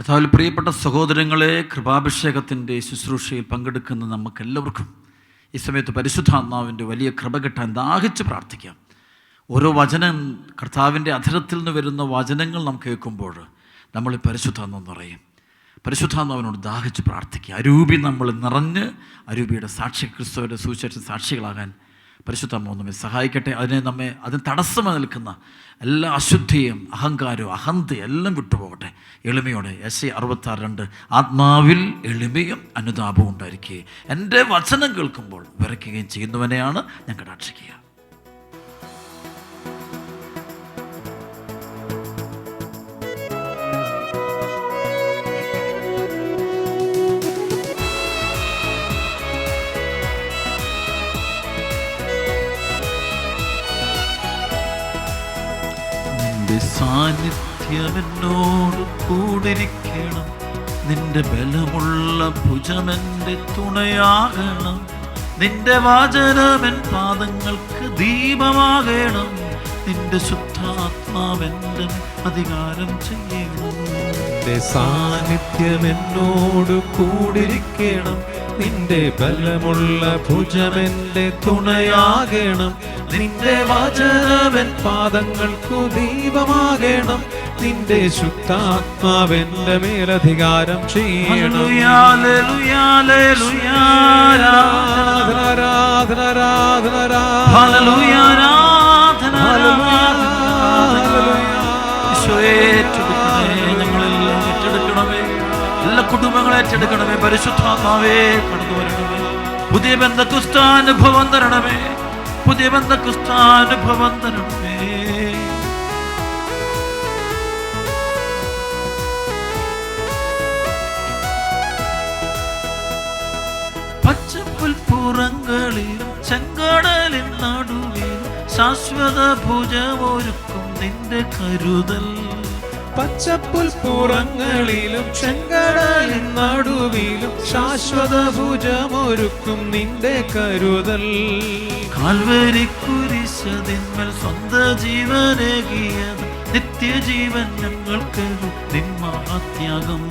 കർത്താവിൽ പ്രിയപ്പെട്ട സഹോദരങ്ങളെ, കൃപാഭിഷേകത്തിൻ്റെ ശുശ്രൂഷയിൽ പങ്കെടുക്കുന്ന നമുക്കെല്ലാവർക്കും ഈ സമയത്ത് പരിശുദ്ധാത്മാവിൻ്റെ വലിയ കൃപ കിട്ടാൻ ദാഹിച്ച് പ്രാർത്ഥിക്കാം. ഓരോ വചനം, കർത്താവിൻ്റെ അധരത്തിൽ നിന്ന് വരുന്ന വചനങ്ങൾ നാം കേൾക്കുമ്പോൾ നമ്മൾ പരിശുദ്ധാത്മാവ് നിറയും. പരിശുദ്ധാത്മാവിനോട് ദാഹിച്ച് പ്രാർത്ഥിക്കുക. അരൂപി നമ്മൾ നിറഞ്ഞ് അരൂപിയുടെ സാക്ഷി, ക്രിസ്തുവിൻ്റെ സുവിശേഷ സാക്ഷികളാകാൻ പരിശുദ്ധാത്മാവ് നമ്മെ സഹായിക്കട്ടെ. അതിന് തടസ്സമായി നിൽക്കുന്ന എല്ലാ അശുദ്ധിയും, അഹങ്കാരവും, അഹന്തയും എല്ലാം വിട്ടുപോകട്ടെ. എളിമയോടെ യെശയ്യാ 66:2 ആത്മാവിൽ എളിമയും അനുതാപവും ഉണ്ടായിരിക്കുകയും എൻ്റെ വചനം കേൾക്കുമ്പോൾ വിറയ്ക്കുകയും ചെയ്യുന്നവനെയാണ് ഞാൻ കടാക്ഷിക്കുക. സാന്നിധ്യമെന്നോട് കൂടിരിക്കണം, നിന്റെ ബലമുള്ള ഭുജമെൻ്റെ തുണയാകണം, നിന്റെ വാചനമെൻ പാദങ്ങൾക്ക് ദീപമാകണം, നിന്റെ ശുദ്ധാത്മാവെൻ്റെ അധികാരം ചെയ്യണം. നിന്റെ സാന്നിധ്യമെന്നോട് കൂടിരിക്കണം, നിന്റെ ബലമുള്ള ഭുജമെൻ്റെ തുണയാകണം, നിന്റെ വചനമെൻ പാദങ്ങൾക്കു ദീപമാകണം, നിന്റെ ശുദ്ധാത്മാവെൻ്റെ മേലധികാരം ചെയ്യണം. ഞങ്ങളെല്ലാം ഏറ്റെടുക്കണമേ, എല്ലാ കുടുംബങ്ങളെ ഏറ്റെടുക്കണമേ. പരിശുദ്ധാത്മാവേ കടന്നു വരണമേ. പുതിയ ബന്ധക്രിസ്താനുഭവം തരണമേ, പുതിയ ബന്ധക്രിസ്താനുഭവം തരണമേ. പച്ചപ്പുൽപ്പുറങ്ങളിലും ചെങ്കടലിൻ നടുവിലും ശാശ്വത ഭുജമൊരുക്കും നിന്റെ കരുതൽ. പച്ചപ്പുൽപ്പുറങ്ങളിലും ചെങ്കടലിൻ നടുവിലും ശാശ്വത ഭുജമൊരുക്കും നിന്റെ കരുതൽ. കാൽവരിക്കുരിശതിന്മേൽ സ്വന്തം ജീവനേകിയത് നിത്യജീവൻ ഞങ്ങൾക്ക് നിൻ മഹാത്യാഗം.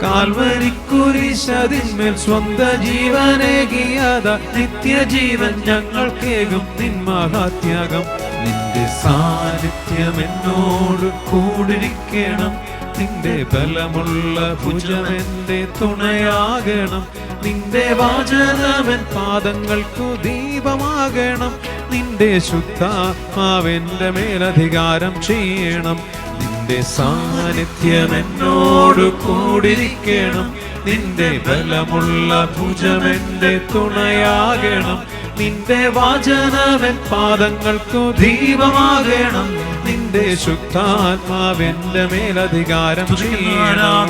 കാൽവരിക്കുരിശതിന്മേൽ സ്വന്തം ജീവനേകിയത് നിത്യജീവൻ ഞങ്ങൾക്കേകും നിൻ മഹാത്യാഗം. നിന്റെ സാന്നിധ്യം എന്നോട് കൂടിരിക്കണം, നിന്റെ ബലമുള്ള ഭുജമെൻ്റെ തുണയാകണം, നിന്റെ വാചനമെൻ പാദങ്ങൾക്കു ദീപമാകണം, നിന്റെ ശുദ്ധാത്മാവെൻ്റെ മേലധികാരം ചെയ്യണം. നിന്റെ സാന്നിധ്യം എന്നോട് കൂടിരിക്കണം, നിന്റെ ബലമുള്ള ഭുജമെൻ്റെ തുണയാകണം, നിന്റെ വാചനമെൻ പാദങ്ങൾക്കു ദീപമാകണം, നിന്റെ ശുദ്ധാത്മാവെൻ്റെ മേലധികാരം ചെയ്യണം.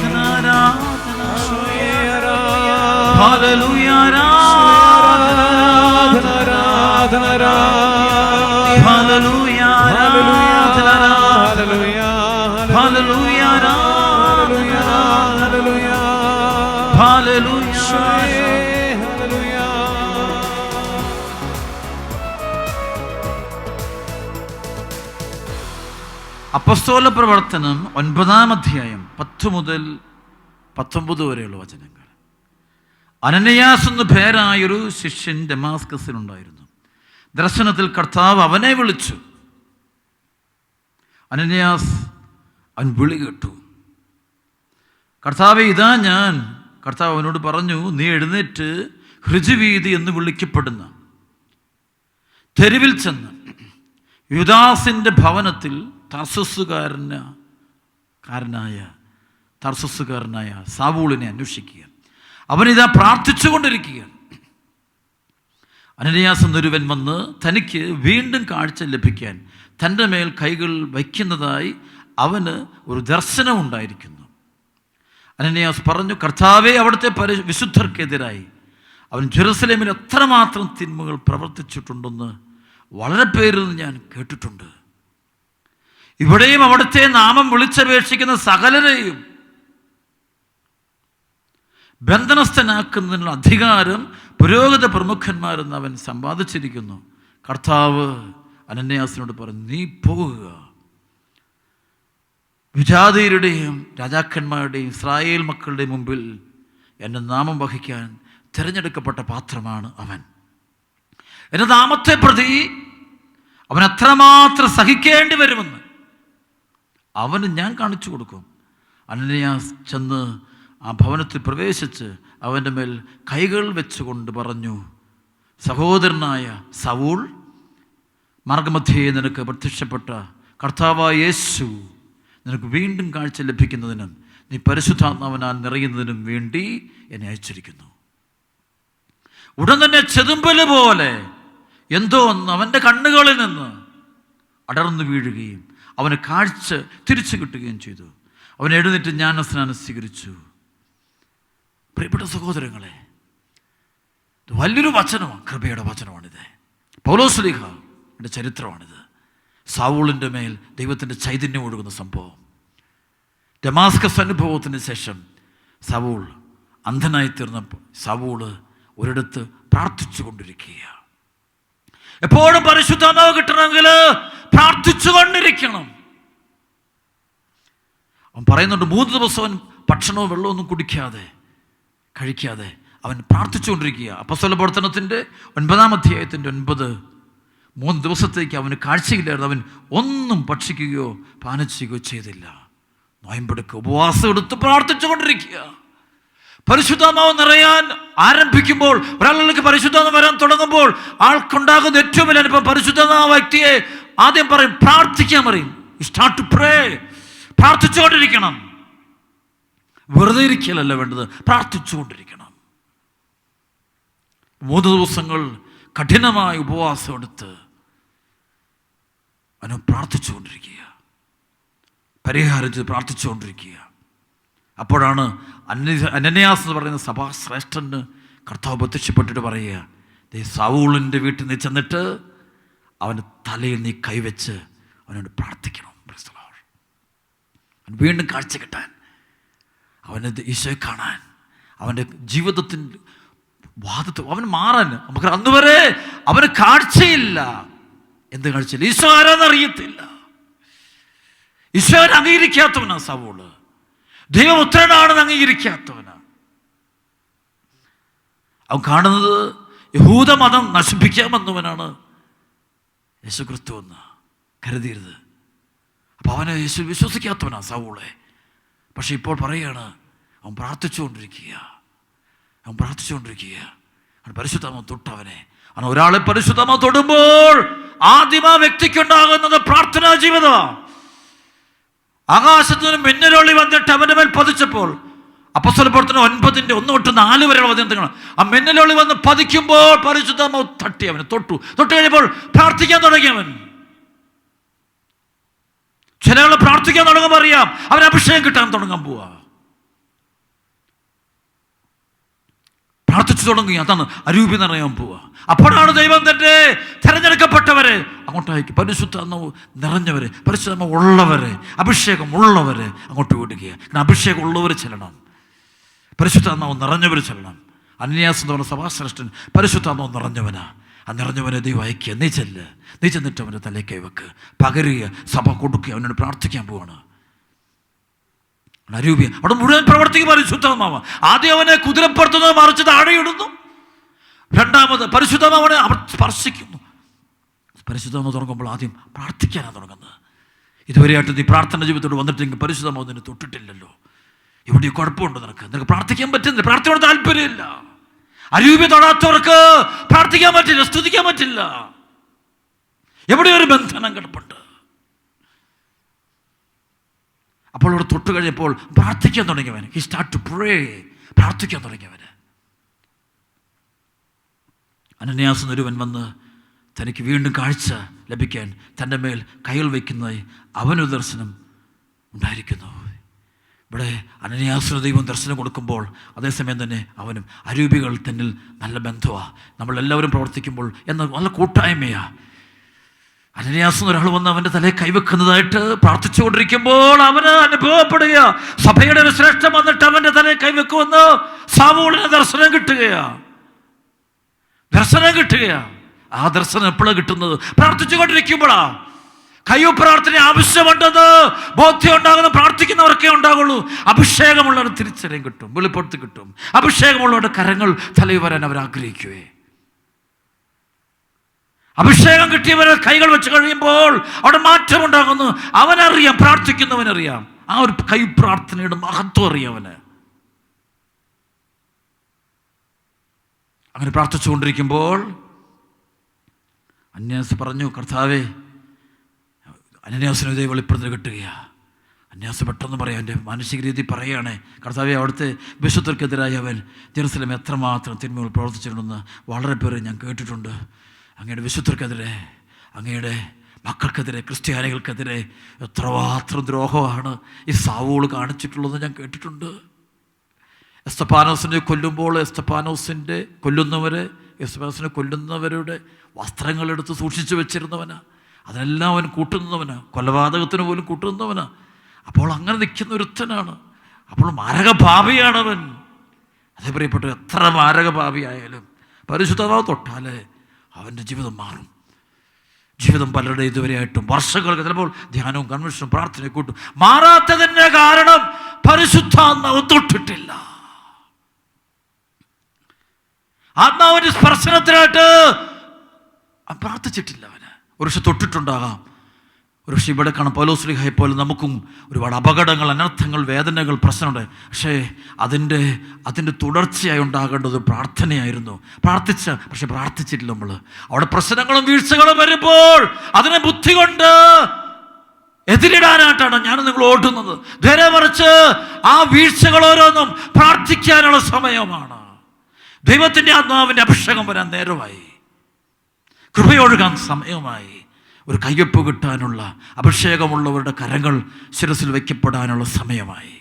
ഹല്ലേലൂയ, അപ്പോസ്തല പ്രവർത്തനം 9-ാം അധ്യായം 10 മുതൽ 19 വരെയുള്ള വചനങ്ങൾ. അനനയാസ് എന്നു പേരായൊരു ശിഷ്യൻ ദമാസ്കസിലുണ്ടായിരുന്നു. ദർശനത്തിൽ കർത്താവ് അവനെ വിളിച്ചു. അനനയാസ് അവൻ വിളി കേട്ടു. കർത്താവേ, ഇതാ ഞാൻ. കർത്താവ് അവനോട് പറഞ്ഞു, നീ എഴുന്നേറ്റ് ഹൃജുവീതി എന്ന് വിളിക്കപ്പെടുന്ന തെരുവിൽ ചെന്ന് യുദാസിൻ്റെ ഭവനത്തിൽ തർസുസുകാരനായ സാവൂളിനെ അന്വേഷിക്കുക. അവനിതാ പ്രാർത്ഥിച്ചുകൊണ്ടിരിക്കുകയാണ്. അനനയാസ് എന്നൊരുവൻ വന്ന് തനിക്ക് വീണ്ടും കാഴ്ച ലഭിക്കാൻ തൻ്റെ മേൽ കൈകൾ വയ്ക്കുന്നതായി അവന് ഒരു ദർശനം ഉണ്ടായിരിക്കുന്നു. അനനയാസ് പറഞ്ഞു, കർത്താവേ, അവിടുത്തെ വിശുദ്ധർക്കെതിരായി അവൻ ജെറുസലേമിൽ എത്രമാത്രം തിന്മകൾ പ്രവർത്തിച്ചിട്ടുണ്ടെന്ന് വളരെ പേരിൽ ഞാൻ കേട്ടിട്ടുണ്ട്. ഇവിടെയും അവിടുത്തെ നാമം വിളിച്ചപേക്ഷിക്കുന്ന സകലരെയും ബന്ധനസ്ഥനാക്കുന്നതിനുള്ള അധികാരം പുരോഗത പ്രമുഖന്മാരെന്ന് അവൻ സമ്പാദിച്ചിരിക്കുന്നു. കർത്താവ് അനന്യാസിനോട് പറഞ്ഞു, നീ പോകുക, വിജാതീയരുടെയും രാജാക്കന്മാരുടെയും ഇസ്രായേൽ മക്കളുടെയും മുമ്പിൽ എൻ്റെ നാമം വഹിക്കാൻ തിരഞ്ഞെടുക്കപ്പെട്ട പാത്രമാണ് അവൻ. എൻ്റെ നാമത്തെ പ്രതി അവൻ അത്രമാത്രം സഹിക്കേണ്ടി വരുമെന്ന് അവന് ഞാൻ കാണിച്ചു കൊടുക്കും. അനനിയാസ് ചെന്ന് ആ ഭവനത്തിൽ പ്രവേശിച്ച് അവൻ്റെ മേൽ കൈകൾ വെച്ചുകൊണ്ട് പറഞ്ഞു, സഹോദരനായ സൗൾ, മാർഗമധ്യേ നിനക്ക് പ്രത്യക്ഷപ്പെട്ട കർത്താവായ യേശു നിനക്ക് വീണ്ടും കാഴ്ച ലഭിക്കുന്നതിനും നീ പരിശുദ്ധാത്മാവിനാൽ നിറയുന്നതിനും വേണ്ടി എന്നെ അയച്ചിരിക്കുന്നു. ഉടൻ തന്നെ ചെതുമ്പല് പോലെ എന്തോ ഒന്ന് അവൻ്റെ കണ്ണുകളിൽ നിന്ന് അടർന്നു വീഴുകയും അവന് കാഴ്ച തിരിച്ചു കിട്ടുകയും ചെയ്തു. അവൻ എഴുന്നേറ്റ് ജ്ഞാനസ്നാനം സ്വീകരിച്ചു. പ്രിയപ്പെട്ട സഹോദരങ്ങളെ, വലിയൊരു വചനമാണ്, കൃപയുടെ വചനമാണിത്. പൗലോസ്ലീഹയുടെ ചരിത്രമാണിത്. സൗളിൻ്റെ മേൽ ദൈവത്തിൻ്റെ ചൈതന്യം ഒഴുകുന്ന സംഭവം. ഡമാസ്കസ് അനുഭവത്തിന് ശേഷം സൗൾ അന്ധനായി തീർന്നപ്പോൾ സൗള് ഒരിടത്ത് പ്രാർത്ഥിച്ചു കൊണ്ടിരിക്കുക. എപ്പോഴും പരിശുദ്ധാത്മാവ് കിട്ടണമെങ്കിൽ പ്രാർത്ഥിച്ചു കൊണ്ടിരിക്കണം. അവൻ പറയുന്നുണ്ട്, 3 ദിവസം അവൻ ഭക്ഷണവും വെള്ളമൊന്നും കഴിക്കാതെ അവൻ പ്രാർത്ഥിച്ചുകൊണ്ടിരിക്കുക. അപ്പോസ്തല പ്രവർത്തനത്തിൻ്റെ 9-ാം അധ്യായത്തിൻ്റെ 9, 3 ദിവസത്തേക്ക് അവന് കാഴ്ചയില്ലായിരുന്നു. അവൻ ഒന്നും ഭക്ഷിക്കുകയോ പാനം ചെയ്യുകയോ ചെയ്തില്ല. നോയമ്പെടുക്കുക, ഉപവാസം എടുത്ത് പ്രാർത്ഥിച്ചു കൊണ്ടിരിക്കുക. പരിശുദ്ധാത്മാവ് നിറയാൻ ആരംഭിക്കുമ്പോൾ, ഒരാളിലേക്ക് പരിശുദ്ധാത്മാവ് വരാൻ തുടങ്ങുമ്പോൾ ആൾക്കുണ്ടാകുന്ന ഏറ്റവും വലിയ അനുഭവം, പരിശുദ്ധാത്മാവ് വ്യക്തിയെ ആദ്യം പറയും പ്രാർത്ഥിക്കാൻ പറയും. Start to pray. പ്രാർത്ഥിച്ചുകൊണ്ടിരിക്കണം. വെറുതെ ഇരിക്കലല്ല വേണ്ടത്, പ്രാർത്ഥിച്ചുകൊണ്ടിരിക്കണം. 3 ദിവസങ്ങൾ കഠിനമായ ഉപവാസം എടുത്ത് അവന് പ്രാർത്ഥിച്ചുകൊണ്ടിരിക്കുക, പരിഹാരം ചെയ്ത് പ്രാർത്ഥിച്ചുകൊണ്ടിരിക്കുക. അപ്പോഴാണ് അനനിയാസ് എന്ന് പറയുന്ന സഭാശ്രേഷ്ഠന് കർത്താവ് പ്രത്യക്ഷപ്പെട്ടിട്ട് പറയുക, സൗളിൻ്റെ വീട്ടിൽ നീ ചെന്നിട്ട് അവൻ്റെ തലയിൽ നീ കൈവച്ച് അവനോട് പ്രാർത്ഥിക്കണം. അവൻ വീണ്ടും കാഴ്ച കിട്ടാൻ, അവന് ഈശോയെ കാണാൻ, അവൻ്റെ ജീവിതത്തിൻ്റെ വാദത്തിൽ അവൻ മാറാൻ. നമുക്ക് അന്ന് വരെ അവന് കാഴ്ചയില്ല. എന്ത് കാഴ്ചയില്ല? ഈശോ ആരാന്നറിയത്തില്ല. ഈശോനെ അംഗീകരിക്കാത്തവനാ സൗള്. ദൈവപുത്രനാണെന്ന് അംഗീകരിക്കാത്തവനാ. അവൻ കാണുന്നത് യഹൂദമതം നശിപ്പിക്കാമെന്നവനാണ് യേശുക്രിസ്തു എന്ന് കരുതിയത്. അപ്പോൾ അവനെ യേശു വിശ്വസിക്കാത്തവനാ സൗളെ. പക്ഷെ ഇപ്പോൾ പറയുകയാണ്, അവൻ പ്രാർത്ഥിച്ചുകൊണ്ടിരിക്കുക. അവൻ പരിശുദ്ധാത്മാവ് തൊട്ടവനെ. അവൻ ഒരാളെ പരിശുദ്ധാത്മാവ് തൊടുമ്പോൾ ആദ്യം ആ വ്യക്തിക്കുണ്ടാകുന്നത് പ്രാർത്ഥനാ ജീവിതമാണ്. ആകാശത്ത് നിന്ന് മിന്നലൊളി വന്നിട്ട് അവൻ്റെ മേൽ പതിച്ചപ്പോൾ, അപ്പോസ്തല പ്രവർത്തനം 9:1-4 വരെയുള്ള വചനങ്ങൾ, ആ മിന്നലൊളി വന്ന് പതിക്കുമ്പോൾ പരിശുദ്ധാത്മാവ് തട്ടി അവനെ തൊട്ട് കഴിഞ്ഞപ്പോൾ പ്രാർത്ഥിക്കാൻ തുടങ്ങിയവൻ. ചില ആൾ പ്രാർത്ഥിക്കാൻ തുടങ്ങുമ്പോൾ അറിയാം അവൻ അഭിഷേകം കിട്ടാൻ തുടങ്ങാൻ പോവാ. പ്രാർത്ഥിച്ചു തുടങ്ങി, അതാണ് അരൂപി നിറയാൻ പോവുക. അപ്പോഴാണ് ദൈവം തൻ്റെ തിരഞ്ഞെടുക്കപ്പെട്ടവരെ അങ്ങോട്ടേക്ക്, പരിശുദ്ധാത്മാവ് നിറഞ്ഞവരെ, പരിശുദ്ധാത്മാവ് ഉള്ളവരെ, അഭിഷേകം ഉള്ളവരെ അങ്ങോട്ട് വിടുകയാണ്. കാരണം അഭിഷേകം ഉള്ളവർ ചെല്ലണം, പരിശുദ്ധാത്മാവ് നിറഞ്ഞവർ ചെല്ലണം. അനനിയാസ് എന്ന് പറഞ്ഞ സഭാശ്രേഷ്ഠൻ പരിശുദ്ധാത്മാവ് നിറഞ്ഞവനാ. ആ നിറഞ്ഞവനെ ദൈവം അയക്കുക. നീ ചെന്നിട്ട് അവൻ്റെ തലയിൽ കൈവെക്ക്, പകരുക, സഭ കൊടുക്കുക, അവനോട് പ്രാർത്ഥിക്കാൻ പോവാണ്. അരൂപിയ അവിടെ മുഴുവൻ പ്രവർത്തിക്കും പരിശുദ്ധാത്മാവ്. ആദ്യം അവനെ കുതിരപ്പുറത്തുനിന്ന് മറിച്ച് താഴെയിടുന്നു. രണ്ടാമത് പരിശുദ്ധാത്മാവനെ അവർ സ്പർശിക്കുന്നു. പരിശുദ്ധാത്മാവ് തുടങ്ങുമ്പോൾ ആദ്യം പ്രാർത്ഥിക്കാനാണ് തുടങ്ങുന്നത്. ഇതുവരെയായിട്ട് നീ പ്രാർത്ഥന ജീവിതത്തോട് വന്നിട്ടെങ്കിൽ പരിശുദ്ധാത്മാവ് നിന്നെ തൊട്ടിട്ടില്ലല്ലോ. എവിടെ കുഴപ്പമുണ്ടോ? നിനക്ക് പ്രാർത്ഥിക്കാൻ പറ്റുന്നില്ല, പ്രാർത്ഥനയോട് താല്പര്യമില്ല. അരൂപി തൊടാത്തവർക്ക് പ്രാർത്ഥിക്കാൻ പറ്റില്ല, സ്തുതിക്കാൻ പറ്റില്ല. എവിടെ ഒരു ബന്ധനം കിടപ്പുണ്ട്. അപ്പോൾ ഇവിടെ തൊട്ട് കഴിഞ്ഞപ്പോൾ പ്രാർത്ഥിക്കാൻ തുടങ്ങിയവൻ, ഹി സ്റ്റാർട്ട് ടു പ്രേ, പ്രാർത്ഥിക്കാൻ തുടങ്ങിയവന്. അനനിയാസ് എന്നൊരുവൻ വന്ന് തനിക്ക് വീണ്ടും കാഴ്ച ലഭിക്കാൻ തൻ്റെ മേൽ കൈകൾ വയ്ക്കുന്നതായി അവനൊരു ദർശനം ഉണ്ടായിരിക്കുന്നു. ഇവിടെ അനനിയാസിന് ദൈവം ദർശനം കൊടുക്കുമ്പോൾ അതേസമയം തന്നെ അവനും അരൂപികൾ തന്നിൽ നല്ല ബന്ധമാണ്. നമ്മളെല്ലാവരും പ്രവർത്തിക്കുമ്പോൾ എന്നാൽ നല്ല കൂട്ടായ്മയാണ്. അനനിയാസ് എന്നൊരാൾ വന്ന് അവൻ്റെ തലയിൽ കൈവെക്കുന്നതായിട്ട് പ്രാർത്ഥിച്ചുകൊണ്ടിരിക്കുമ്പോൾ അവന് അനുഭവപ്പെടുക, സഭയുടെ ഒരു ശ്രേഷ്ഠം വന്നിട്ട് അവൻ്റെ തലയിൽ കൈവെക്കുമെന്ന് സാവൂളിന് ദർശനം കിട്ടുകയാ. ആ ദർശനം എപ്പോഴാണ് കിട്ടുന്നത്? പ്രാർത്ഥിച്ചുകൊണ്ടിരിക്കുമ്പോഴാ. കയ്യോ പ്രാർത്ഥന ആവശ്യമുണ്ടെന്ന് ബോധ്യം ഉണ്ടാകുന്ന പ്രാർത്ഥിക്കുന്നവർക്കേ ഉണ്ടാകുള്ളൂ. അഭിഷേകമുള്ളവർ തിരിച്ചറിയാൻ കിട്ടും, വെളിപ്പെടുത്തി കിട്ടും. അഭിഷേകമുള്ളവരുടെ കരങ്ങൾ തലയിൽ വരാൻ അവർ ആഗ്രഹിക്കുവേ. അഭിഷേകം കിട്ടിയവരെ കൈകൾ വെച്ച് കഴിയുമ്പോൾ അവിടെ മാറ്റമുണ്ടാകുന്നു. അവനറിയാം, പ്രാർത്ഥിക്കുന്നവനറിയാം, ആ ഒരു കൈ പ്രാർത്ഥനയുടെ മഹത്വം അറിയാവന്. അങ്ങനെ പ്രാർത്ഥിച്ചുകൊണ്ടിരിക്കുമ്പോൾ അന്യാസ് പറഞ്ഞു, കർത്താവേ, അനന്യാസിന് ഇതേ വെളിപ്പെടുത്തൽ കിട്ടുകയാണ്. അന്യാസ് പെട്ടെന്ന് പറയാം, എൻ്റെ മാനസിക രീതി പറയുകയാണ്, കർത്താവെ, അവിടുത്തെ വിശുദ്ധർക്കെതിരായി അവൻ ജെറുസലേം എത്രമാത്രം തിന്മകൾ പ്രവർത്തിച്ചിട്ടുണ്ടെന്ന് വളരെ പേര് ഞാൻ കേട്ടിട്ടുണ്ട്. അങ്ങയുടെ വിശുദ്ധർക്കെതിരെ, അങ്ങയുടെ മക്കൾക്കെതിരെ, ക്രിസ്ത്യാനികൾക്കെതിരെ എത്രമാത്രം ദ്രോഹമാണ് ഈ സാവൂൾ കാണിച്ചിട്ടുള്ളത് ഞാൻ കേട്ടിട്ടുണ്ട്. എസ്തപ്പാനോസിനെ കൊല്ലുമ്പോൾ എസ്തപ്പാനോസിനെ കൊല്ലുന്നവരുടെ വസ്ത്രങ്ങളെടുത്ത് സൂക്ഷിച്ചു വെച്ചിരുന്നവനാ. അതിനെല്ലാം അവൻ കൂട്ടുന്നവനാ, കൊലപാതകത്തിന് പോലും കൂട്ടുന്നവനാ. അപ്പോൾ അങ്ങനെ നിൽക്കുന്ന ഒരുത്തനാണ്. അപ്പോൾ മാരകഭാവിയാണവൻ. അതേ പ്രിയപ്പെട്ട, എത്ര മാരകഭാവിയായാലും പരിശുദ്ധമാവ് തൊട്ടാലേ അവൻ്റെ ജീവിതം മാറും. ജീവിതം പലരുടെ ഇതുവരെയായിട്ടും വർഷങ്ങൾക്ക് ചിലപ്പോൾ ധ്യാനവും കൺവെൻഷനും പ്രാർത്ഥനയും കൂട്ടും. മാറാത്തതിൻ്റെ കാരണം പരിശുദ്ധാത്മാവ് തൊട്ടിട്ടില്ല. ആത്മാവിൻ്റെ സ്പർശനത്തിനായിട്ട് പ്രാർത്ഥിച്ചിട്ടില്ല. അവന് ഒരു പക്ഷെ തൊട്ടിട്ടുണ്ടാകാം. ഒരു പക്ഷെ ഇവിടെ കാണാം, പൗലോസ് ശ്ലീഹായെ പോലെ നമുക്കും ഒരുപാട് അപകടങ്ങൾ, അനർത്ഥങ്ങൾ, വേദനകൾ, പ്രശ്നമുണ്ട്. പക്ഷേ അതിൻ്റെ തുടർച്ചയായി ഉണ്ടാകേണ്ടത് പ്രാർത്ഥനയായിരുന്നു. പക്ഷെ പ്രാർത്ഥിച്ചിട്ടില്ല നമ്മൾ. അവിടെ പ്രശ്നങ്ങളും വീഴ്ചകളും വരുമ്പോൾ അതിനെ ബുദ്ധി കൊണ്ട് എതിരിടാനായിട്ടാണ് ഞാൻ നിങ്ങൾ ഓടുന്നത്. നേരെ മറിച്ച് ആ വീഴ്ചകൾ ഓരോന്നും പ്രാർത്ഥിക്കാനുള്ള സമയമാണ്. ദൈവത്തിൻ്റെ ആത്മാവിൻ്റെ അഭിഷേകം വരാൻ നേരമായി, കൃപയൊഴുകാൻ സമയമായി, ഒരു കയ്യൊപ്പ് കിട്ടാനുള്ള, അഭിഷേകമുള്ളവരുടെ കരങ്ങൾ ശിരസിൽ വയ്ക്കപ്പെടാനുള്ള സമയമായി.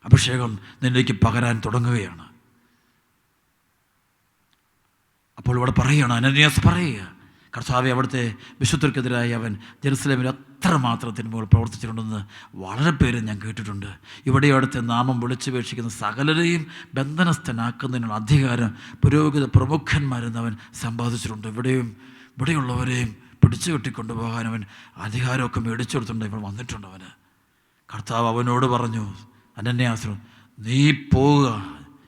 അഭിഷേകം നിന്നിലേക്ക് പകരാൻ തുടങ്ങുകയാണ്. അപ്പോൾ ഇവിടെ പറയുകയാണ്, അനന്യാസ് പറയുക, കർത്താവെ, അവിടുത്തെ വിശുദ്ധർക്കെതിരായി അവൻ ജെറുസലേമിൽ അത്രമാത്രം തിന്മകൾ പ്രവർത്തിച്ചിട്ടുണ്ടെന്ന് വളരെ പേര് ഞാൻ കേട്ടിട്ടുണ്ട്. ഇവിടെ അവിടുത്തെ നാമം വിളിച്ചുപേക്ഷിക്കുന്ന സകലരെയും ബന്ധനസ്ഥനാക്കുന്നതിനുള്ള അധികാരം പുരോഹിത പ്രമുഖന്മാരെന്ന് അവൻ സമ്പാദിച്ചിട്ടുണ്ട്. ഇവിടെയുള്ളവരെയും പിടിച്ചു കെട്ടിക്കൊണ്ടുപോകാൻ അവൻ അധികാരമൊക്കെ മേടിച്ചു കൊടുത്തിട്ടുണ്ട്. ഇവിടെ വന്നിട്ടുണ്ട് അവന്. കർത്താവ് അവനോട് പറഞ്ഞു, അനന്യാസ്, നീ പോവുക,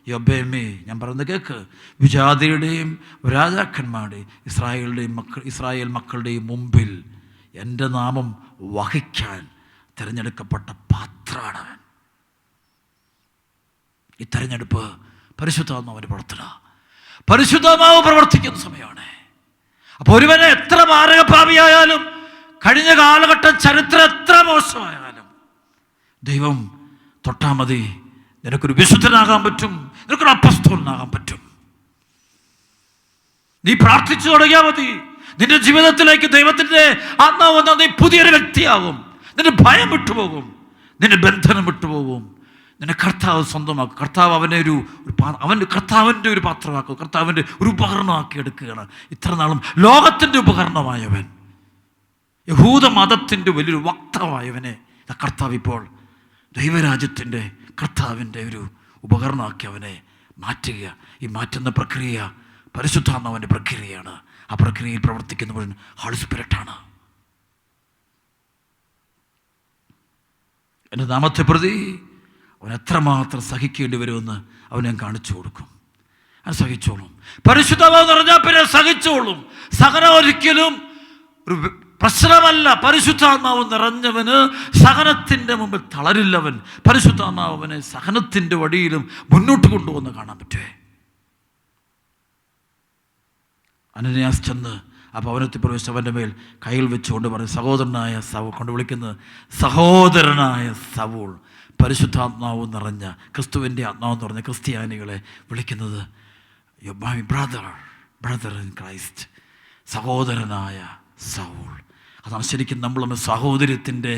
യൊബേമേ, ഞാൻ പറയുന്നത് കേൾക്ക്, വിജാതിയുടെയും രാജാക്കന്മാരുടെയും ഇസ്രായേൽ മക്കളുടെയും മുമ്പിൽ എൻ്റെ നാമം വഹിക്കാൻ തിരഞ്ഞെടുക്കപ്പെട്ട പാത്രമാണ്. ഈ തിരഞ്ഞെടുപ്പ് പരിശുദ്ധാത്മാവിൻ്റെ പ്രവർത്തന, പരിശുദ്ധാത്മാവ് പ്രവർത്തിക്കുന്ന സമയമാണ്. അപ്പോൾ ഒരുവനെ എത്ര മാരകഭാവിയായാലും, കഴിഞ്ഞ കാലഘട്ടം ചരിത്രം എത്ര മോശമായാലും, ദൈവം തൊട്ടാൽ മതി, നിനക്കൊരു വിശുദ്ധനാകാൻ പറ്റും, നിനക്കൊരു അപ്പസ്തോലനാകാൻ പറ്റും. നീ പ്രാർത്ഥിച്ചു തുടങ്ങിയാൽ മതി, നിന്റെ ജീവിതത്തിലേക്ക് ദൈവത്തിൻ്റെ ആത്മാവ് വന്നാൽ നീ പുതിയൊരു വ്യക്തിയാകും. നിന്റെ ഭയം വിട്ടുപോകും, നിന്റെ ബന്ധനം വിട്ടുപോകും. നിന്നെ കർത്താവ് സ്വന്തമാക്കും. കർത്താവ് കർത്താവിൻ്റെ ഒരു പാത്രമാക്കും, കർത്താവിൻ്റെ ഒരു ഉപകരണമാക്കി എടുക്കുകയാണ്. ഇത്ര നാളും ലോകത്തിൻ്റെ ഉപകരണമായവൻ, യഹൂദ മതത്തിൻ്റെ വലിയൊരു വക്താവായവനെ കർത്താവ് ഇപ്പോൾ ദൈവരാജ്യത്തിൻ്റെ കർത്താവിൻ്റെ ഒരു ഉപകരണമാക്കി അവനെ മാറ്റുക. ഈ മാറ്റുന്ന പ്രക്രിയ പരിശുദ്ധാത്മാവിൻ്റെ പ്രക്രിയയാണ്. ആ പ്രക്രിയയിൽ പ്രവർത്തിക്കുന്ന മുഴുവൻ ഹോളി സ്പിരിറ്റാണ്. എൻ്റെ നാമത്തെ പ്രതി അവൻ എത്രമാത്രം സഹിക്കേണ്ടി വരുമെന്ന് അവൻ ഞാൻ കാണിച്ചു കൊടുക്കും. അത് സഹിച്ചോളും. പരിശുദ്ധാത്മാവ് പറഞ്ഞാൽ പിന്നെ സഹിച്ചോളും. സഹനം ഒരിക്കലും ഒരു പ്രശ്നമല്ല. പരിശുദ്ധാത്മാവ് നിറഞ്ഞവന് സഹനത്തിൻ്റെ മുമ്പിൽ തളരില്ലവൻ. പരിശുദ്ധാത്മാവ് അവനെ സഹനത്തിൻ്റെ വഴിയിലും മുന്നോട്ട് കൊണ്ടുവന്ന് കാണാൻ പറ്റുമേ. അനന്യാസ് ചെന്ന് ആ ഭവനത്തിൽ പ്രവേശിച്ച് അവൻ്റെ മേൽ കയ്യിൽ വെച്ചുകൊണ്ട് പറയും, സഹോദരനായ സവൂൾ, കൊണ്ട് വിളിക്കുന്നത് സഹോദരനായ സവൂൾ. പരിശുദ്ധാത്മാവ് നിറഞ്ഞ, ക്രിസ്തുവിൻ്റെ ആത്മാവ് നിറഞ്ഞ ക്രിസ്ത്യാനികളെ വിളിക്കുന്നത് മൈ ബ്രദർ ഇൻ ക്രൈസ്റ്റ്, സഹോദരനായ സവൂൾ. അതാണ് ശരിക്കും നമ്മൾ സഹോദരത്തിൻ്റെ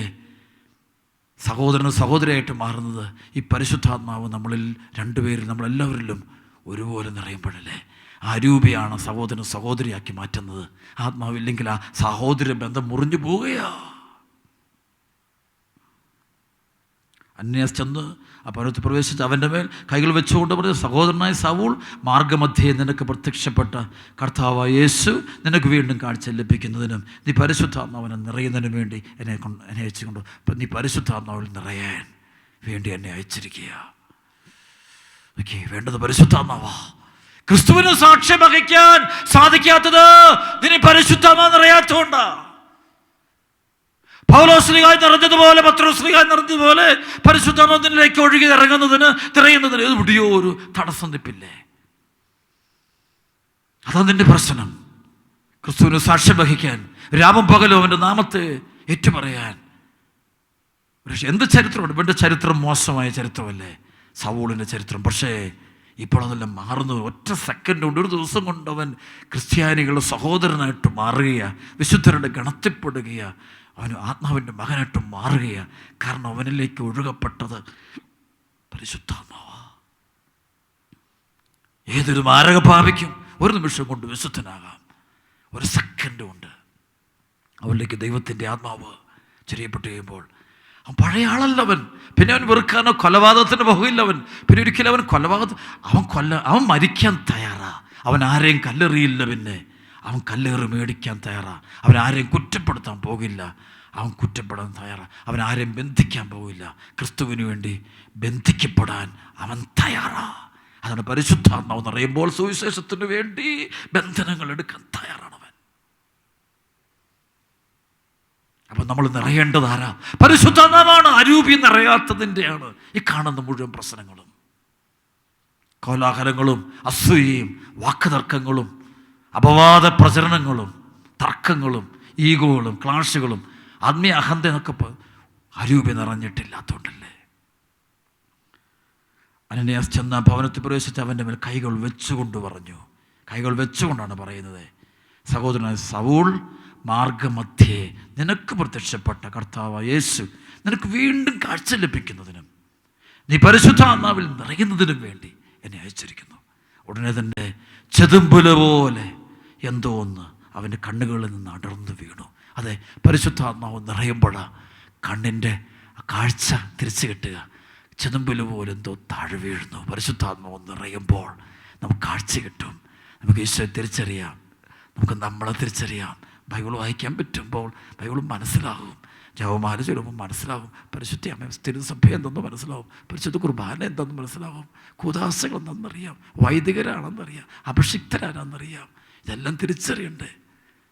സഹോദരിയായിട്ട് മാറുന്നത്. ഈ പരിശുദ്ധാത്മാവ് നമ്മളിൽ രണ്ടുപേരിൽ, നമ്മളെല്ലാവരിലും ഒരുപോലെ നിറയുമ്പോഴല്ലേ. ആ രൂപയാണ് സഹോദരിയാക്കി മാറ്റുന്നത്. ആത്മാവില്ലെങ്കിൽ ആ സഹോദര ബന്ധം മുറിഞ്ഞു പോവുകയാ. അനന്യാസ് ചെന്ന് ആ ഭവനത്തിൽ പ്രവേശിച്ച് അവൻ്റെ മേൽ കൈകൾ വെച്ചുകൊണ്ട് പറഞ്ഞു, സഹോദരനായ സൗൾ, മാർഗ്ഗമധ്യേ നിനക്ക് പ്രത്യക്ഷപ്പെട്ട കർത്താവായ യേശു നിനക്ക് വീണ്ടും കാഴ്ച ലഭിക്കുന്നതിനും നീ പരിശുദ്ധാത്മാവിനെ നിറയുന്നതിനും വേണ്ടി എന്നെ അയച്ചുകൊണ്ട് നീ പരിശുദ്ധാത്മാവിൽ നിറയാൻ വേണ്ടി എന്നെ അയച്ചിരിക്കുക. ഓക്കെ, വേണ്ടത് പരിശുദ്ധാത്മാവാ. ക്രിസ്തുവിന് സാക്ഷ്യം വഹിക്കാൻ സാധിക്കാത്തത് നിന്നെ പരിശുദ്ധാത്മാവ് നിറയാത്തതുകൊണ്ടാ. പൗലോസ്ലീഹായി നിറഞ്ഞതുപോലെ, പത്രോസ്ലീഹായി നിറഞ്ഞതുപോലെ പരിശുദ്ധാത്മാവിലേക്ക് ഒഴുകി ഇറങ്ങുന്നതിന് തിരയുന്നതിന് എവിടെയോ ഒരു തടസ്സം നിൽപ്പില്ലേ? അതാ നിന്റെ പ്രശ്നം. ക്രിസ്തുവിന് സാക്ഷ്യം വഹിക്കാൻ, രാമം പകലും അവൻ്റെ നാമത്തെ ഏറ്റുപറയാൻ. പക്ഷേ എന്ത് ചരിത്രമുണ്ട്? ഇവൻ്റെ ചരിത്രം മോശമായ ചരിത്രമല്ലേ, സൗളിൻ്റെ ചരിത്രം. പക്ഷേ ഇപ്പോൾ അതെല്ലാം മാറുന്നത് ഒറ്റ സെക്കൻഡ് കൊണ്ട്, ഒരു ദിവസം കൊണ്ട് അവൻ ക്രിസ്ത്യാനികളുടെ സഹോദരനായിട്ട് മാറുകയാണ്, വിശുദ്ധരുടെ ഗണത്തിൽപ്പെടുകയാണ്, അവന് ആത്മാവിൻ്റെ മകനായിട്ട് മാറുകയാണ്. കാരണം അവനിലേക്ക് ഒഴുകപ്പെട്ടത് പരിശുദ്ധാത്മാവാ. ഏതൊരു മാരകപാപിക്കും ഒരു നിമിഷം കൊണ്ട് വിശുദ്ധനാകാം. ഒരു സെക്കൻഡ് കൊണ്ട് അവനിലേക്ക് ദൈവത്തിൻ്റെ ആത്മാവ് ചെറിയപ്പെട്ട് കഴിയുമ്പോൾ അവൻ പഴയ ആളല്ലവൻ. പിന്നെ അവൻ വെറുക്കാനോ കൊലപാതകത്തിന് പോകില്ലവൻ. പിന്നെ ഒരിക്കലും അവൻ അവൻ മരിക്കാൻ തയ്യാറാ. അവൻ ആരെയും കല്ലെറിയില്ല. പിന്നെ അവൻ കല്ലേറ് മേടിക്കാൻ തയ്യാറാ. അവൻ ആരെയും കുറ്റപ്പെടുത്താൻ പോകില്ല. അവൻ കുറ്റപ്പെടാൻ തയ്യാറാ. അവൻ ആരെയും ബന്ധിക്കാൻ പോകില്ല. ക്രിസ്തുവിന് വേണ്ടി ബന്ധിക്കപ്പെടാൻ അവൻ തയ്യാറാ. അതാണ് പരിശുദ്ധാത്മാവ് നിറയുമ്പോൾ സുവിശേഷത്തിന് വേണ്ടി ബന്ധനങ്ങൾ എടുക്കാൻ തയ്യാറാണ് അവൻ. അപ്പം നമ്മൾ നിറയേണ്ടത് ആരാ? പരിശുദ്ധാത്മാവാണ്. അരൂപി നിറയാത്തതിൻ്റെയാണ് ഈ കാണുന്ന മുഴുവൻ പ്രശ്നങ്ങളും, കോലാഹലങ്ങളും അസൂയയും വാക്കുതർക്കങ്ങളും അപവാദ പ്രചരണങ്ങളും തർക്കങ്ങളും ഈഗോകളും ക്ലാഷുകളും ആത്മീയ അഹന്ത എന്നൊക്കെ അരൂപി നിറഞ്ഞിട്ടില്ലാത്തതുകൊണ്ടല്ലേ. അനന്യാസ് ചെന്ന ഭവനത്തിൽ പ്രവേശിച്ച് അവൻ്റെ മേൽ കൈകൾ വെച്ചുകൊണ്ട് പറഞ്ഞു. കൈകൾ വെച്ചുകൊണ്ടാണ് പറയുന്നത്, സഹോദരനായ സൗൾ, മാർഗ്ഗമധ്യേ നിനക്ക് പ്രത്യക്ഷപ്പെട്ട കർത്താവായ യേശു നിനക്ക് വീണ്ടും കാഴ്ച ലഭിക്കുന്നതിനും നീ പരിശുദ്ധാത്മാവിൽ നിറയുന്നതിനും വേണ്ടി എന്നെ അയച്ചിരിക്കുന്നു. ഉടനെ തന്നെ ചെതുമ്പുല പോലെ എന്തോ ഒന്ന് അവൻ്റെ കണ്ണുകളിൽ നിന്ന് അടർന്നു വീണു. അതെ, പരിശുദ്ധാത്മാവ് നിറയുമ്പോഴാണ് കണ്ണിൻ്റെ കാഴ്ച തിരിച്ചു കിട്ടുക. ചെതുമ്പുല പോലെ എന്തോ താഴെ വീഴുന്നു. പരിശുദ്ധാത്മാവ് നിറയുമ്പോൾ നമുക്ക് കാഴ്ച കിട്ടും. നമുക്ക് ഈശോയെ തിരിച്ചറിയാം. നമുക്ക് നമ്മളെ തിരിച്ചറിയാം. ബൈബിൾ വായിക്കാൻ പറ്റുമ്പോൾ ബൈബിൾ മനസ്സിലാകും. ജപമാല ചൊല്ലുമ്പോൾ മനസ്സിലാകും. പരിശുദ്ധ അമ്മ സ്ഥിരസഭ എന്തെന്ന് മനസ്സിലാവും. പരിശുദ്ധ കുർബാന എന്തെന്ന് മനസ്സിലാവും. കൂദാശകൾ എന്തെന്നറിയാം. വൈദികരാണെന്നറിയാം. അഭിഷിക്തരാണെന്നറിയാം. ഇതെല്ലാം തിരിച്ചറിയണ്ടേ?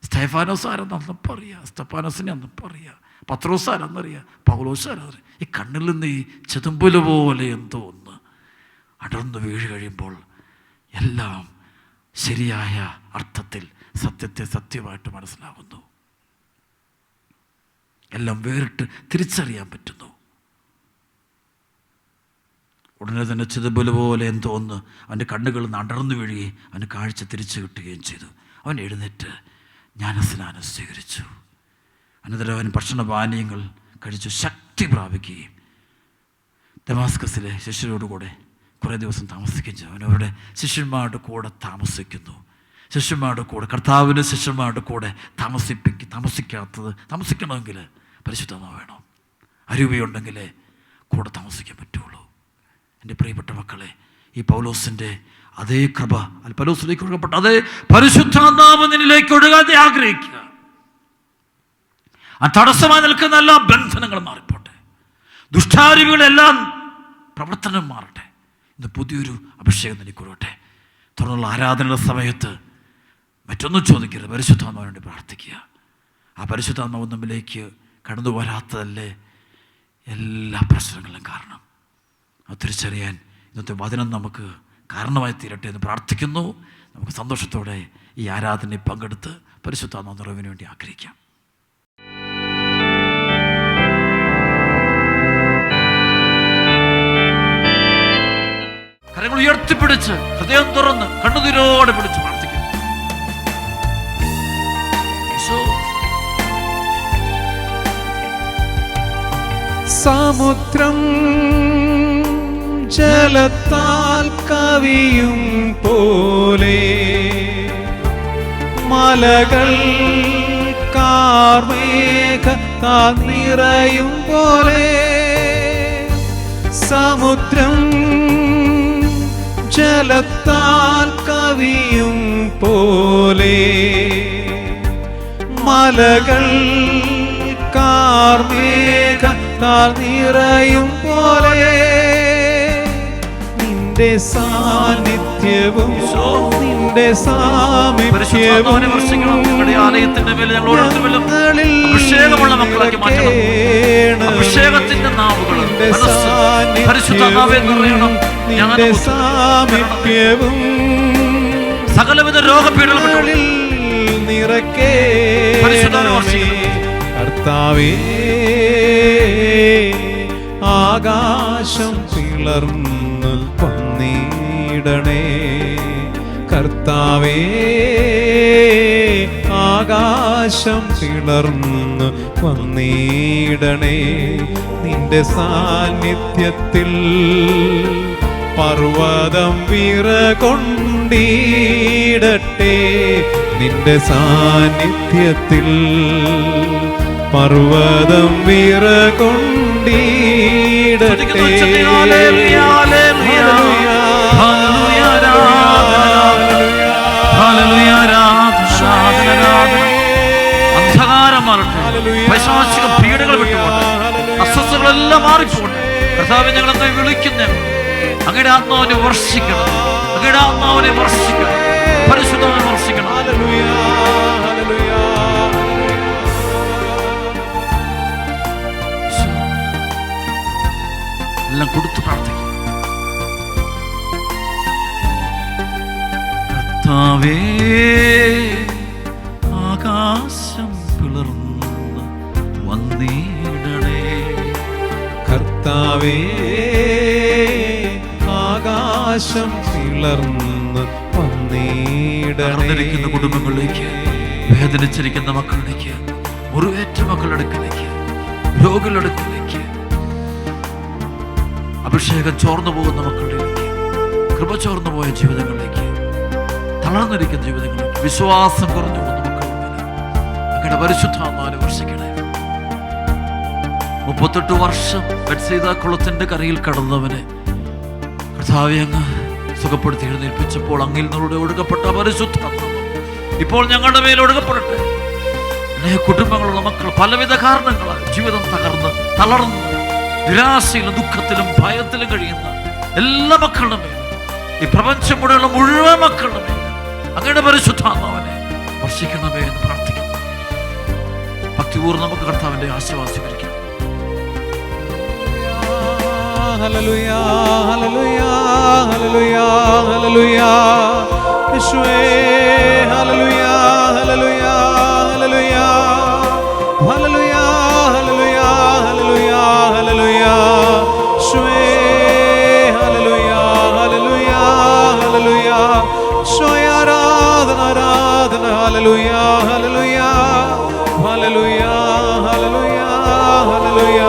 സ്തേഫാനോസ് ആരെന്നപ്പോൾ അറിയാം. സ്തഫാനോസിനെ അന്നപ്പോൾ അറിയാം. പത്രോസ് ആരെന്നറിയാം. പൗലോസ് ആരെന്നറിയാം. ഈ കണ്ണിൽ നിന്ന് ഈ ചെതുമ്പുല പോലെ എന്തോ ഒന്ന് അടർന്നു വീഴ് കഴിയുമ്പോൾ എല്ലാം ശരിയായ അർത്ഥത്തിൽ സത്യത്തെ സത്യമായിട്ട് മനസ്സിലാകുന്നു. എല്ലാം വേറിട്ട് തിരിച്ചറിയാൻ പറ്റുന്നു. ഉടനെ തന്നെ ചെതുമ്പുല പോലെ എന്തോ ഒന്ന് അവൻ്റെ കണ്ണുകളിൽ നിന്ന് അടർന്നു വീഴുകയും അവന് കാഴ്ച തിരിച്ചു കിട്ടുകയും ചെയ്തു. അവൻ എഴുന്നേറ്റ് ജ്ഞാനസ്നാനം സ്വീകരിച്ചു. അനന്തരം അവൻ ഭക്ഷണപാനീയങ്ങൾ കഴിച്ചു ശക്തി പ്രാപിക്കുകയും ദമാസ്കസിലെ ശിഷ്യരോടുകൂടെ കുറേ ദിവസം താമസിക്കുകയും ചെയ്തു. അവൻ അവരുടെ ശിഷ്യന്മാരുടെ കൂടെ താമസിക്കുന്നു. ശിഷ്യന്മാരുടെ കൂടെ, കർത്താവിൻ്റെ ശിഷ്യന്മാരുടെ കൂടെ താമസിക്കണമെങ്കിൽ പരിശുദ്ധാത്മാവ് വേണം. അരൂപിയുണ്ടെങ്കിലേ കൂടെ താമസിക്കാൻ പറ്റുള്ളൂ. എൻ്റെ പ്രിയപ്പെട്ട മക്കളെ, ഈ പൗലോസിൻ്റെ അതേ കൃപ, പൗലോസിലേക്ക് ഒഴുകപ്പെട്ട അതേ പരിശുദ്ധാത്മാവ് നിന്നിലേക്ക് ഒഴുകാൻ ആഗ്രഹിക്കുക. ആ തടസ്സമായി നിൽക്കുന്ന എല്ലാ ബന്ധനങ്ങളും മാറിപ്പോട്ടെ. ദുഷ്ടാരൂപികളെല്ലാം പ്രവർത്തനം മാറട്ടെ. ഇന്ന് പുതിയൊരു അഭിഷേകം നിനക്കുറവട്ടെ. തുടർന്നുള്ള ആരാധനയുടെ സമയത്ത് മറ്റൊന്നും ചോദിക്കരുത്, പരിശുദ്ധാത്മാവിന് വേണ്ടി പ്രാർത്ഥിക്കുക. ആ പരിശുദ്ധാത്മാവ് നമ്മിലേക്ക് കടന്നു വരാത്തതല്ലേ എല്ലാ പ്രശ്നങ്ങളിലും കാരണം. അത് തിരിച്ചറിയാൻ ഇന്നത്തെ വചനം നമുക്ക് കാരണമായി തീരട്ടെ എന്ന് പ്രാർത്ഥിക്കുന്നു. നമുക്ക് സന്തോഷത്തോടെ ഈ ആരാധനയിൽ പങ്കെടുത്ത് പരിശുദ്ധാത്മാവ് നിറവിന് വേണ്ടി ആഗ്രഹിക്കാം. കരങ്ങൾ ഉയർത്തിപ്പിടിച്ച് ഹൃദയം തുറന്ന് കണ്ണുനീരോടെ പിടിച്ച് പ്രാർത്ഥിക്കും. സമുദ്രം ജലത്താൽ കവിയും പോലെ, മലകൾ കാർമേഘത്താൽ നിറയും പോലെ, സമുദ്രം ജലത്താൽ കവിയും പോലെ, മലകൾ കാർമേഘത്താൽ നിറയും പോലെ, നിന്റെ സാന്നിധ്യവും നിന്റെ സാമീപ്യവും ഞങ്ങളുടെ ആലയത്തിന്റെ മേലെ അഭിഷേകമുള്ള മക്കളാക്കി മാറ്റണം. അഭിഷേകത്തിന്റെ നാവുകൾ നിന്റെ സാമീപ്യവും സകലവിധ രോഗപീഠകളിൽ നിറയ്ക്കണമേ. കർത്താവേ, ആകാശം പിളർന്ന് വന്നിടണേ. കർത്താവേ, ആകാശം പിളർന്ന് വന്നിടണേ. നിന്റെ സാന്നിധ്യത്തിൽ പർവ്വതം വിറകൊണ്ടിടട്ടെ. നിന്റെ സാന്നിധ്യത്തിൽ പർവ്വതം വിറകൊണ്ടിടട്ടെ. അന്ധകാരം മാറട്ടെ, പൈശാചിക പീഡകൾ വിട്ടുപോട്ടെ, അസ്വസ്ഥതകളെല്ലാം മാറിപ്പോട്ടെ. കർത്താവേ, ഞങ്ങളെ വിളിക്കുന്നു, അങ്ങയുടെ ആത്മാവിനെ വർഷിക്കണം, അങ്ങയുടെ ആത്മാവിനെ വർഷിക്കണം, പരിശുദ്ധമായി വർഷിക്കണം. എല്ലാം കൊടുത്തു പ്രാർത്ഥിക്കും. കർത്താവേ, ആകാശം പിളർന്ന് വന്നിടണേ. കർത്താവേ, ആകാശം പിളർന്ന് വന്നിടണേ. കുടുംബങ്ങളിലേക്ക്, വേദനിച്ചിരിക്കുന്ന മക്കളിലേക്ക്, മുറിവേറ്റ മക്കളുടെ അടുക്കിലേക്ക്, രോഗികളുടെ അടുക്കിലേക്ക്, അഭിഷേകം ചോർന്നു പോകുന്ന മക്കളിലേക്ക്, കൃപ ചോർന്നു പോയ ജീവിതങ്ങളിലേക്ക്, തളർന്നിരിക്കുന്ന ജീവിതങ്ങളിലേക്ക്, വിശ്വാസം കുറഞ്ഞു പോകുന്ന മക്കളിലേക്ക് അങ്ങയുടെ പരിശുദ്ധാത്മാവിനെ വർഷിക്കണേ. 38 വർഷം ബെത്സൈദ കുളത്തിന്റെ കരയിൽ കടന്നവനെ കർത്താവേ അങ്ങ് സുഖപ്പെടുത്തി എഴുന്നേൽപ്പിച്ചപ്പോൾ അങ്ങിൽ നിന്നോട് ഒഴുകപ്പെട്ട പരിശുദ്ധാത്മാവ് ഇപ്പോൾ ഞങ്ങളുടെ മേൽ ഒഴുകപ്പെടട്ടെ. കുടുംബങ്ങളുള്ള മക്കൾ പലവിധ കാരണങ്ങളാൽ ജീവിതം തകർന്ന് തളർന്ന് നിരാശയിലും ദുഃഖത്തിലും ഭയത്തിലും കഴിയുന്ന എല്ലാ മക്കളുടെ മേലും, ഈ പ്രപഞ്ചം മുഴുവനുള്ള മുഴുവൻ മക്കളുടെ മേലും അങ്ങയുടെ പരിശുദ്ധാത്മാവിനെ വർഷിക്കണമേ എന്ന് പ്രാർത്ഥിക്കുന്നു. ഭക്തിപൂർവ്വം നമുക്ക് കർത്താവിന്റെ ആശീർവാദം സ്വീകരിക്കാം. ഹല്ലേലൂയ, ഹല്ലേലൂയ, ഹല്ലേലൂയ, ഹല്ലേലൂയ. യേശുവേ, ഹല്ലേലൂയ, ഹല്ലേലൂയ, ഹല്ലേലൂയ, ഹല്ലേലൂയ, ഹല്ലേലൂയ, ഹല്ലേലൂയ, ഹല്ലേലൂയ. യേശുവേ, ഹല്ലേലൂയ, ഹല്ലേലൂയ, ഹല്ലേലൂയ. യേശുവേ, ആരാധന, ആരാധന. ഹല്ലേലൂയ, ഹല്ലേലൂയ, ഹല്ലേലൂയ, ഹല്ലേലൂയ, ഹല്ലേലൂയ.